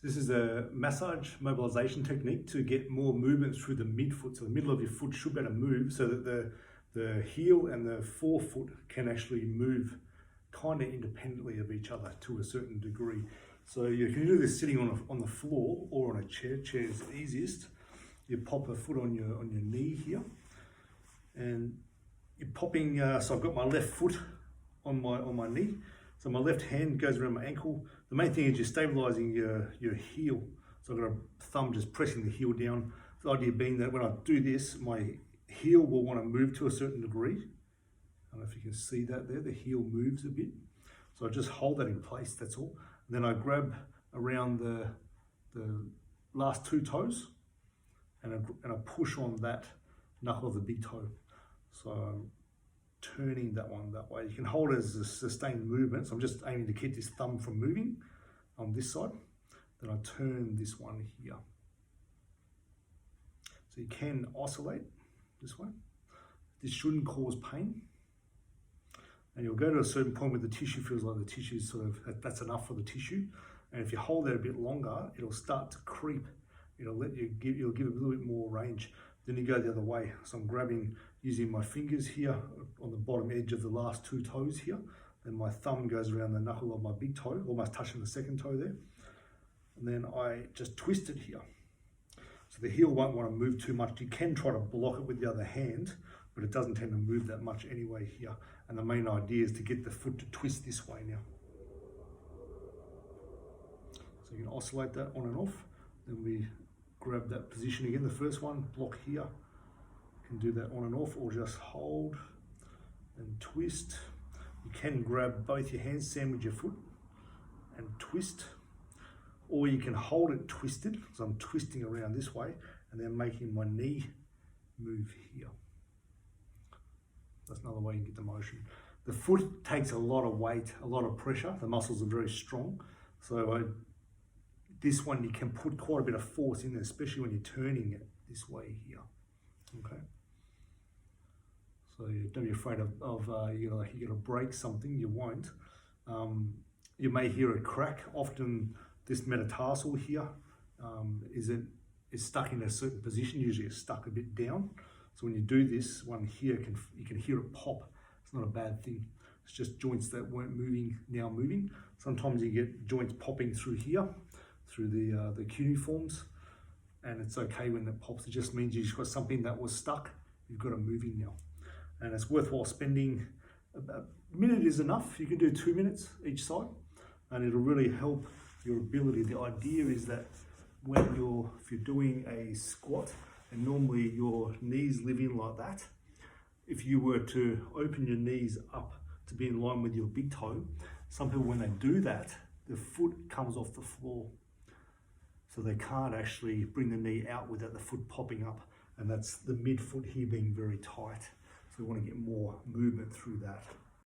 This is a massage mobilisation technique to get more movement through the midfoot. So the middle of your foot should be able to move so that the heel and the forefoot can actually move kind of independently of each other to a certain degree. So you can do this sitting on the floor or on a chair. Chair is the easiest. You pop a foot on your knee here, and you're popping. So I've got my left foot on my knee. So my left hand goes around my ankle. The main thing is you're stabilising your heel. So I've got a thumb just pressing the heel down. The idea being that when I do this, my heel will want to move to a certain degree. I don't know if you can see that there, the heel moves a bit. So I just hold that in place, that's all. And then I grab around the last two toes and I push on that knuckle of the big toe. So I'm turning that one that way. You can hold it as a sustained movement. So I'm just aiming to keep this thumb from moving on this side. Then I turn this one here. So you can oscillate this way. This shouldn't cause pain. And you'll go to a certain point where the tissue feels like the tissue is sort of, that's enough for the tissue. And if you hold that a bit longer, it'll start to creep. It'll give a little bit more range. Then you go the other way. So I'm grabbing, using my fingers here on the bottom edge of the last two toes here. Then my thumb goes around the knuckle of my big toe, almost touching the second toe there. And then I just twist it here. So the heel won't want to move too much. You can try to block it with the other hand, but it doesn't tend to move that much anyway here. And the main idea is to get the foot to twist this way now. So you can oscillate that on and off. Then we grab that position again, the first one, block here. You can do that on and off, or just hold and twist. You can grab both your hands, sandwich your foot and twist. Or you can hold it twisted, so I'm twisting around this way and then making my knee move here. That's another way you get the motion. The foot takes a lot of weight, a lot of pressure. The muscles are very strong. So this one, you can put quite a bit of force in there, especially when you're turning it this way here, okay? So don't be afraid of you're gonna break something, you won't. You may hear a crack. Often this metatarsal here is stuck in a certain position. Usually it's stuck a bit down. So when you do this one here, you can hear it pop. It's not a bad thing. It's just joints that weren't moving, now moving. Sometimes you get joints popping through here, through the cuneiforms, and it's okay when that pops. It just means you've got something that was stuck, you've got it moving now. And it's worthwhile spending, a minute is enough. You can do 2 minutes each side, and it'll really help your ability. The idea is that if you're doing a squat, and normally your knees live in like that, if you were to open your knees up to be in line with your big toe, some people, when they do that, the foot comes off the floor. So they can't actually bring the knee out without the foot popping up. And that's the midfoot here being very tight. So we want to get more movement through that.